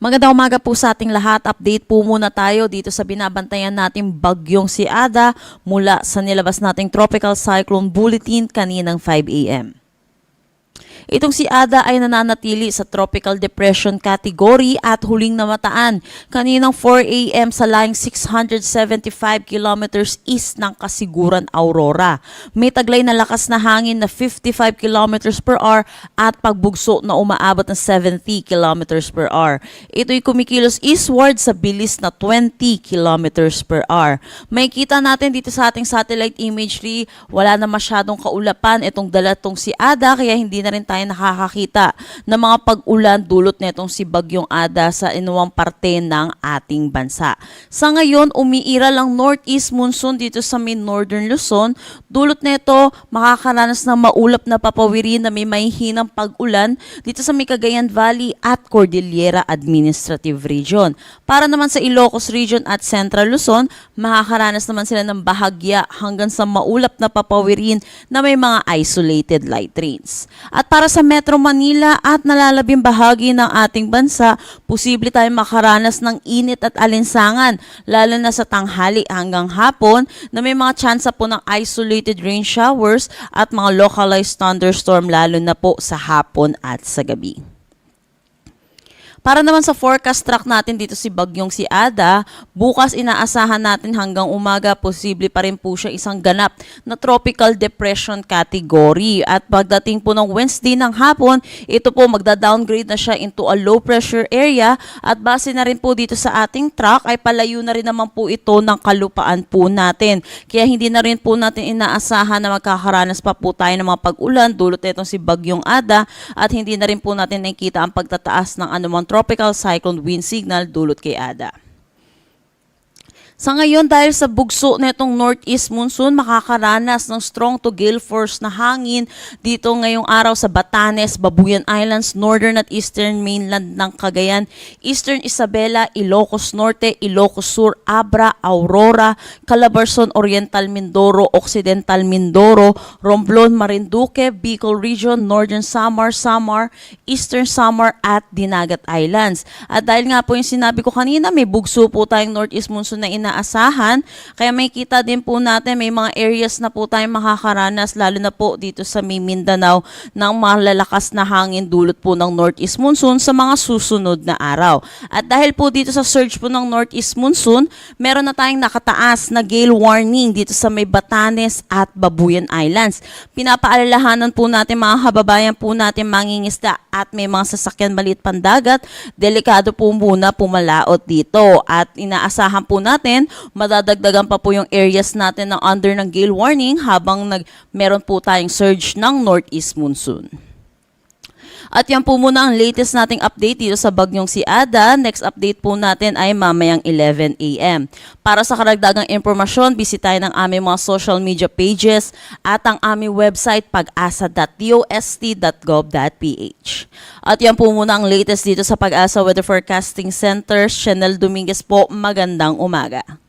Magandang umaga po sa ating lahat. Update po muna tayo dito sa binabantayan nating bagyong si Ada mula sa nilabas nating Tropical Cyclone Bulletin kaninang 5 a.m. Itong si Ada ay nananatili sa Tropical Depression category at huling namataan kaninang 4 a.m. sa layong 675 kilometers east ng Kasiguran, Aurora. May taglay na lakas na hangin na 55 kilometers per hour at pagbugso na umaabot ng 70 kilometers per hour. Ito'y kumikilos eastward sa bilis na 20 kilometers per hour. May kita natin dito sa ating satellite imagery, wala na masyadong kaulapan itong dalatong si Ada kaya hindi na rin tayo nakakakita ng mga pag-ulan dulot netong si Bagyong Ada sa inuwang parte ng ating bansa. Sa ngayon, umiiral ang northeast monsoon dito sa northern Luzon. Dulot neto, makakaranas ng maulap na papawirin na may mahihinang pag-ulan dito sa Cagayan Valley at Cordillera Administrative Region. Para naman sa Ilocos Region at Central Luzon, makakaranas naman sila ng bahagya hanggang sa maulap na papawirin na may mga isolated light rains. At para sa Metro Manila at nalalabing bahagi ng ating bansa, posible tayong makaranas ng init at alinsangan, lalo na sa tanghali hanggang hapon na may mga tsansa po ng isolated rain showers at mga localized thunderstorm lalo na po sa hapon at sa gabi. Para naman sa forecast track natin dito si Bagyong si Ada, bukas inaasahan natin hanggang umaga posible pa rin po siya isang ganap na tropical depression category. At pagdating po ng Wednesday ng hapon, ito po magda-downgrade na siya into a low pressure area at base na rin po dito sa ating track ay palayo na rin naman po ito ng kalupaan po natin. Kaya hindi na rin po natin inaasahan na magkakaranas pa po tayo ng mga pag-ulan dulot itong si Bagyong Ada at hindi na rin po natin nakikita ang pagtataas ng anumang tropical cyclone wind signal dulot kay Ada. Sa ngayon, dahil sa bugso netong northeast monsoon, makakaranas ng strong to gale force na hangin dito ngayong araw sa Batanes, Babuyan Islands, northern at eastern mainland ng Cagayan, eastern Isabela, Ilocos Norte, Ilocos Sur, Abra, Aurora, Calabarzon, Oriental Mindoro, Occidental Mindoro, Romblon, Marinduque, Bicol Region, northern Samar, eastern Samar at Dinagat Islands. At dahil nga po yung sinabi ko kanina, may bugso po tayong northeast monsoon na inaasahan. Kaya may kita din po natin may mga areas na po tayong makakaranas lalo na po dito sa Mindanao ng malalakas na hangin dulot po ng northeast monsoon sa mga susunod na araw. At dahil po dito sa surge po ng northeast monsoon, meron na tayong nakataas na gale warning dito sa may Batanes at Babuyan Islands. Pinapaalalahanan po natin mga kababayan po natin mangingisda at may mga sasakyan maliit pandagat, delikado po muna pumalaot dito at inaasahan po natin madadagdagan pa po yung areas natin na under ng gale warning habang meron po tayong surge ng northeast monsoon. At yan po muna ang latest nating update dito sa bagyong si Ada. Next update po natin ay mamayang 11 a.m. Para sa karagdagang impormasyon, bisitahin ang aming mga social media pages at ang aming website pag-asa.dost.gov.ph. At yan po muna ang latest dito sa Pag-asa Weather Forecasting Center. Chanel Dominguez po, magandang umaga.